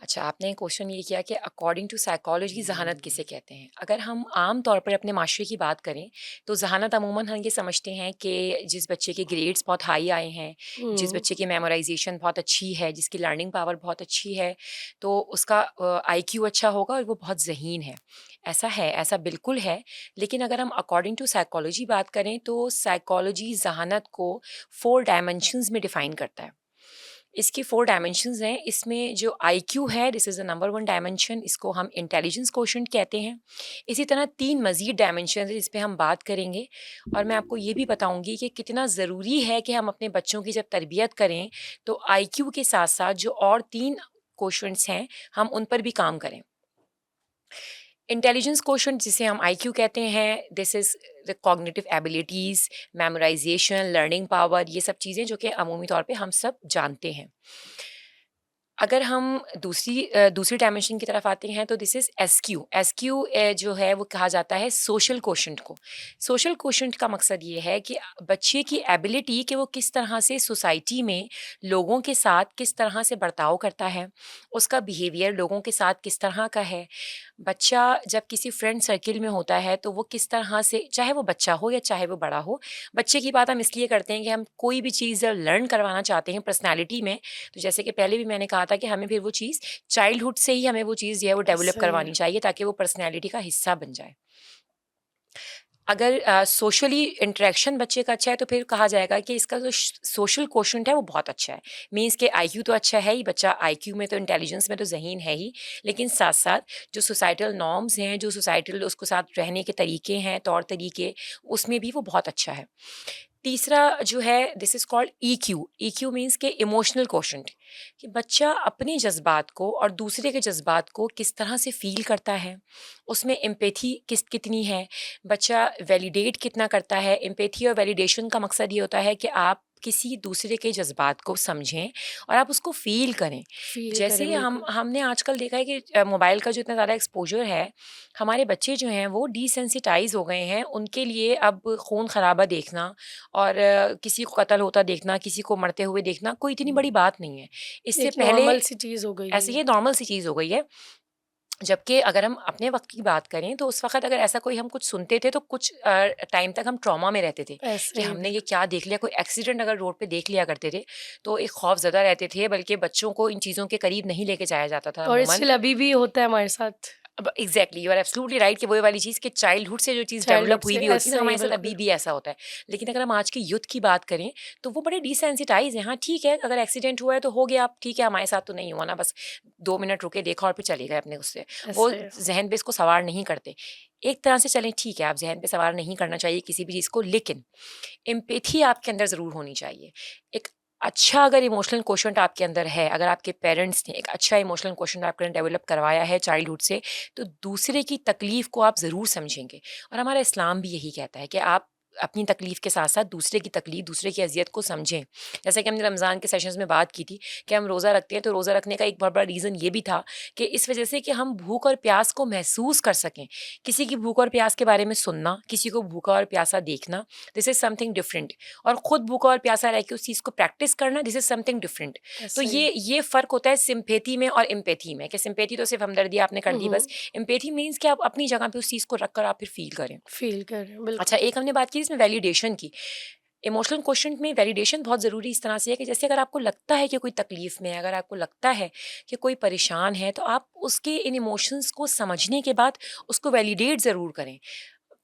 अच्छा, आपने क्वेश्चन ये किया कि अकॉर्डिंग टू साइकोलॉजी ज़हानत किसे कहते हैं? अगर हम आम तौर पर अपने माशरे की बात करें, तो ज़हानत अमूमन हम ये समझते हैं कि जिस बच्चे के ग्रेड्स बहुत हाई आए हैं, जिस हुँ, बच्चे की मेमोराइज़ेशन बहुत अच्छी है, जिसकी लर्निंग पावर बहुत अच्छी है, तो उसका आईक्यू अच्छा होगा और वो बहुत ज़हीन है। ऐसा है, ऐसा बिल्कुल है, लेकिन अगर हम अकॉर्डिंग टू साइकोलॉजी बात करें, तो साइकोलॉजी ज़हानत को 4 डायमेंशंस में डिफ़ाइन करता है। इसकी 4 डायमेंशंस हैं। इसमें जो आईक्यू है, this is the number 1 dimension, इसको हम इंटेलिजेंस क्वोशिएंट कहते हैं। इसी तरह 3 मज़ीद डायमेंशंस हैं जिस पे हम बात करेंगे और मैं आपको ये भी बताऊँगी कि कितना ज़रूरी है कि हम अपने बच्चों की जब तरबियत करें, तो आईक्यू के साथ-साथ जो और 3 क्वोशिएंट्स हैं, हम उन पर भी काम करें। इंटेलिजेंस क्वोशिएंट जिसे हम आईक्यू कहते हैं, this is the cognitive abilities, memorization, learning power, ये सब चीज़ें जो कि अमूमी तौर पे हम सब जानते हैं। अगर हम दूसरी डायमेंशन की तरफ आते हैं, तो दिस इज़ एसक्यू। एसक्यू जो है वो कहा जाता है सोशल कोशंट को। सोशल कोशंट का मकसद ये है कि बच्चे की एबिलिटी कि वो किस तरह से सोसाइटी में लोगों के साथ किस तरह से बर्ताव करता है, उसका बिहेवियर लोगों के साथ किस तरह का है। बच्चा जब किसी फ्रेंड सर्किल में होता है, तो वो किस तरह से, चाहे वो बच्चा हो या चाहे वो बड़ा हो, बच्चे की बात हम इसलिए करते हैं कि हम कोई भी चीज़ लर्न करवाना चाहते हैं पर्सनैलिटी में, तो जैसे कि पहले भी मैंने कहा था कि हमें फिर वो चीज़ चाइल्डहुड से ही हमें वो चीज़ जो है वो डेवलप सही करवानी है। चाहिए ताकि वो पर्सनैलिटी का हिस्सा बन जाए। अगर सोशली इंटरेक्शन बच्चे का अच्छा है, तो फिर कहा जाएगा कि इसका जो सोशल कोशंट है वो बहुत अच्छा है। मीन्स के आईक्यू तो अच्छा है ही, बच्चा आईक्यू में तो इंटेलिजेंस में तो ज़हीन है ही, लेकिन साथ-साथ जो सोसाइटल नॉर्म्स हैं, जो सोसाइटल उसके साथ रहने के तरीके हैं, तौर तरीके, उसमें भी वो बहुत अच्छा है। तीसरा जो है, this is called EQ. EQ means के इमोशनल कोशंट, कि बच्चा अपने जज़्बात को और दूसरे के जज़्बात को किस तरह से फ़ील करता है, उसमें एम्पैथी कितनी है, बच्चा वैलिडेट कितना करता है। एम्पैथी और वैलिडेशन का मकसद ये होता है कि आप किसी दूसरे के जज़्बात को समझें और आप उसको फ़ील करें। फ़ील करें जैसे बिल्कुल। हमने आजकल देखा है कि मोबाइल का जो इतना ज़्यादा एक्सपोज़र है, हमारे बच्चे जो हैं वो डिसेंसिटाइज़ हो गए हैं। उनके लिए अब खून-खराबा देखना और किसी को कत्ल होता देखना, किसी को मरते हुए देखना कोई इतनी बड़ी बात नहीं है। इससे एक पहले नॉर्मल सी चीज़ हो गई है ऐसे ये। ये नॉर्मल सी चीज़ हो गई है। जबकि अगर हम अपने वक़्त की बात करें, तो उस वक़्त अगर ऐसा कोई हम कुछ सुनते थे, तो कुछ टाइम तक हम ट्रॉमा में रहते थे ऐसे कि ही हमने ये बिल्कुल। क्या देख लिया। कोई एक्सीडेंट अगर रोड पे देख लिया करते थे, तो एक खौफ़ ज़दा रहते थे, बल्कि बच्चों को इन चीज़ों के करीब नहीं लेके जाया जाता था और अमूमन। स्टिल अभी भी होता है हमारे साथ। अब exactly you are absolutely right कि वो वाली चीज़ कि चाइल्डहुड से जो चीज़ चाइल्डहुड डेवलप हुई से भी होती है, तो ऐसा ही हमारे साथ बिल्कुल। अभी भी ऐसा होता है। लेकिन अगर हम आज के यूथ की बात करें, तो वो बड़े डिसेंसिटाइज़ हैं। हाँ, ठीक है, अगर एक्सीडेंट हुआ है तो हो गया, अब ठीक है, हमारे साथ तो नहीं हुआ ना, बस 2 मिनट रुके, देखा और फिर चले गए अपने उससे। वो ऐसे ज़हन पे इसको सवार नहीं करते। एक तरह से चलें, ठीक है, आप ज़हन पे सवार नहीं करना चाहिए किसी भी चीज़ को, लेकिन एम्पैथी आपके अंदर ज़रूर होनी चाहिए। एक अच्छा अगर इमोशनल क्वोशंट आपके अंदर है, अगर आपके पेरेंट्स ने एक अच्छा इमोशनल क्वोशंट आपके अंदर डेवलप करवाया है चाइल्डहुड से, तो दूसरे की तकलीफ़ को आप ज़रूर समझेंगे। और हमारा इस्लाम भी यही कहता है कि आप अपनी तकलीफ़ के साथ-साथ दूसरे की तकलीफ़, दूसरे की अज़ियत को समझें। जैसा कि हमने रमज़ान के सेशंस में बात की थी कि हम रोज़ा रखते हैं, तो रोज़ा रखने का एक बहुत बड़ा रीज़न ये भी था कि इस वज़ह से कि हम भूख और प्यास को महसूस कर सकें। किसी की भूख और प्यास के बारे में सुनना, किसी को भूखा और प्यासा देखना, दिस इज़ समथिंग डिफरेंट। और खुद भूखा और प्यासा रह के उस चीज़ को प्रैक्टिस करना, दिस इज़ समथिंग डिफरेंट। तो ऐसे ही। ये फ़र्क होता है सिम्पैथी में और एम्पैथी में, कि सिम्पैथी तो सिर्फ़ हमदर्दी आपने कर हुँ, दी बस। हुँ। एम्पैथी मीन्स कि आप अपनी जगह पे उस चीज़ को रख कर आप फिर फ़ील करें। फ़ील कर रहे हैं अच्छा, बिल्कुल। एक हमने बात की इसमें वैलिडेशन की। इमोशनल क्वोशंट में वैलिडेशन बहुत ज़रूरी इस तरह से है कि जैसे अगर आपको लगता है कि कोई तकलीफ़ में है, अगर आपको लगता है कि कोई परेशान है, तो आप उसके इन इमोशंस को समझने के बाद उसको वैलिडेट ज़रूर करें।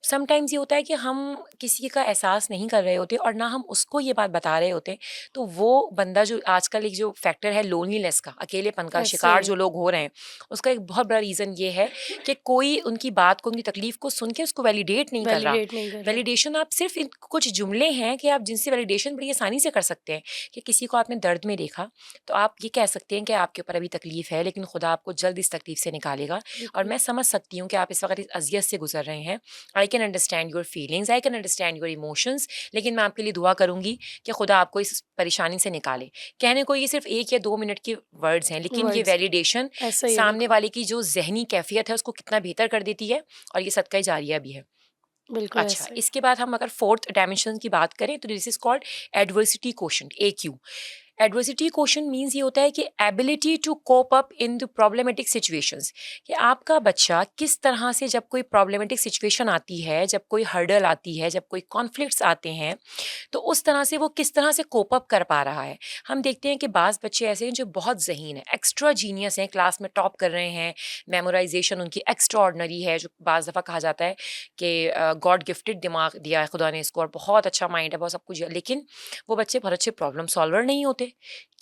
समटाइम्स ये होता है कि हम किसी का एहसास नहीं कर रहे होते और ना हम उसको ये बात बता रहे होते, तो वो बंदा जो आजकल एक जो फैक्टर है लोनलीनेस का, अकेलेपन का ऐसे शिकार ही। जो लोग हो रहे हैं, उसका एक बहुत बड़ा रीज़न ये है कि कोई उनकी बात को, उनकी तकलीफ़ को सुन के उसको वैलिडेट नहीं कर रहा। वैलिडेट नहीं कर रहा। वैलिडेशन आप सिर्फ़ इन कुछ जुमले हैं कि आप जिनसे वैलिडेशन बड़ी आसानी से कर सकते हैं, कि किसी को आपने दर्द में देखा, तो आप ये कह सकते हैं कि आपके ऊपर अभी तकलीफ़ है, लेकिन खुदा आपको जल्द इस तकलीफ़ से निकालेगा। और बिल्कुल। मैं समझ सकती हूँ कि आप इस वक़्त इस अज़ियत से गुज़र रहे हैं। I can understand your feelings, I can understand your emotions, लेकिन मैं आपके लिए दुआ करूँगी कि खुदा आपको इस परेशानी से निकाले। कहने को ये सिर्फ़ 1 या 2 मिनट के वर्ड्स हैं, लेकिन ये वर्ड्स वैलिडेशन ऐसा ही है सामने बिल्कुल। वाले की जो ज़हनी कैफ़ियत है, उसको कितना बेहतर कर देती है, और ये सदका जारिया भी है। बिल्कुल अच्छा, ऐसा ही। इसके बाद हम अगर 4th डायमेंशन की बात करें, तो this is called adversity quotient, AQ. Adversity question means ये होता है कि ability to cope up in the problematic situations, कि आपका बच्चा किस तरह से जब कोई प्रॉब्लमेटिक सिचुएशन आती है, जब कोई हर्डल आती है, जब कोई कॉन्फ्लिक्ट्स आते हैं, तो उस तरह से वो किस तरह से कोप अप कर पा रहा है। हम देखते हैं कि बाज़ बच्चे ऐसे हैं जो बहुत ज़हीन हैं, एक्स्ट्रा जीनियस हैं, क्लास में टॉप कर रहे हैं, मेमोराइजेशन उनकी एक्स्ट्रा ऑर्डिनरी है, जो बाज़ दफ़ा कहा जाता है कि गॉड गिफ्टेड दिमाग दिया है खुदा ने इसको और बहुत अच्छा माइंड है, बहुत सब कुछ है, लेकिन वो बच्चे बहुत अच्छे प्रॉब्लम सॉल्वर नहीं होते।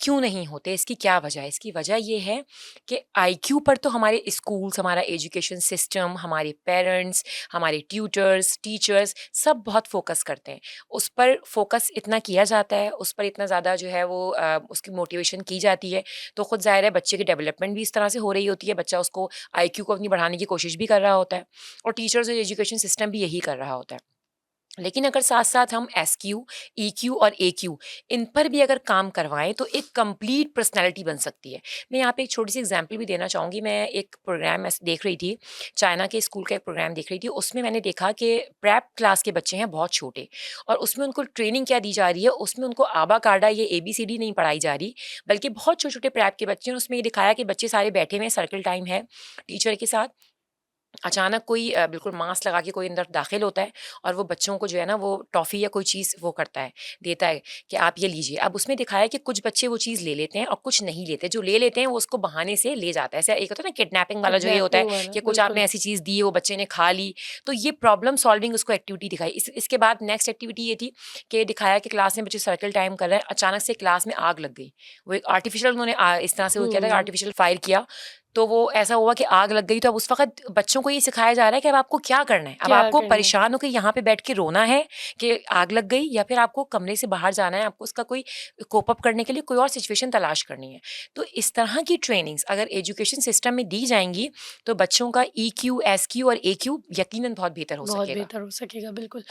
क्यों नहीं होते? इसकी क्या वजह है? इसकी वजह ये है कि आईक्यू पर तो हमारे स्कूल्स, हमारा एजुकेशन सिस्टम, हमारे पेरेंट्स, हमारे ट्यूटर्स, टीचर्स सब बहुत फोकस करते हैं। उस पर फोकस इतना किया जाता है, उस पर इतना ज़्यादा जो है वो उसकी मोटिवेशन की जाती है, तो खुद ज़ाहिर है बच्चे की डेवलपमेंट भी इस तरह से हो रही होती है, बच्चा उसको आईक्यू को अपनी बढ़ाने की कोशिश भी कर रहा होता है और टीचर्स और एजुकेशन सिस्टम भी यही कर रहा होता है। लेकिन अगर साथ-साथ हम एसक्यू, ईक्यू और एक्यू इन पर भी अगर काम करवाएँ तो एक कंप्लीट पर्सनैलिटी बन सकती है। मैं यहाँ पे एक छोटी-सी एग्ज़ाम्पल भी देना चाहूँगी। मैं एक प्रोग्राम ऐसे देख रही थी, चाइना के स्कूल का एक प्रोग्राम देख रही थी। उसमें मैंने देखा कि प्रेप क्लास के बच्चे हैं बहुत छोटे और उसमें उनको ट्रेनिंग क्या दी जा रही है, उसमें उनको आबा-काडा ये एबीसीडी नहीं पढ़ाई जा रही, बल्कि बहुत छोटे-छोटे प्रेप के बच्चे हैं। उसमें ये दिखाया कि बच्चे सारे बैठे हुए हैं, सर्कल टाइम है टीचर के साथ। अचानक कोई बिल्कुल मास्क लगा के कोई अंदर दाखिल होता है और वो बच्चों को जो है ना वो टॉफ़ी या कोई चीज़ वो करता है, देता है कि आप ये लीजिए। अब उसमें दिखाया है कि कुछ बच्चे वो चीज़ ले लेते हैं और कुछ नहीं लेते। जो ले लेते हैं वो उसको बहाने से ले जाता है। ऐसा एक होता है ना किडनैपिंग वाला जो ये होता है किडनैपिंग वाला, कि कुछ आपने बिल्कुल। ऐसी चीज़ दी, वो बच्चे ने खा ली। तो ये प्रॉब्लम सॉल्विंग उसको एक्टिविटी दिखाई। इसके बाद नेक्स्ट एक्टिविटी ये थी कि दिखाया कि क्लास में बच्चे सर्कल टाइम कर रहे हैं, अचानक से क्लास में आग लग गई। वो एक आर्टिफ़िशियल उन्होंने इस तरह से वो किया था, हुँ, आर्टिफ़िशियल फायर किया। तो वो ऐसा हुआ कि आग लग गई, तो अब उस वक़्त बच्चों को ये सिखाया जा रहा है कि अब आपको क्या करना है? अब क्या आपको करना है? परेशान होके यहाँ पे बैठ के रोना है कि आग लग गई, या फिर आपको कमरे से बाहर जाना है, आपको उसका कोई कोप अप करने के लिए कोई और सिचुएशन तलाश करनी है। तो इस तरह की ट्रेनिंग्स अगर एजुकेशन सिस्टम में दी जाएँगी, तो बच्चों का ईक्यू, एसक्यू और एक्यू यकीनन बहुत बेहतर हो बहुत सकेगा। बेहतर हो सकेगा, बिल्कुल।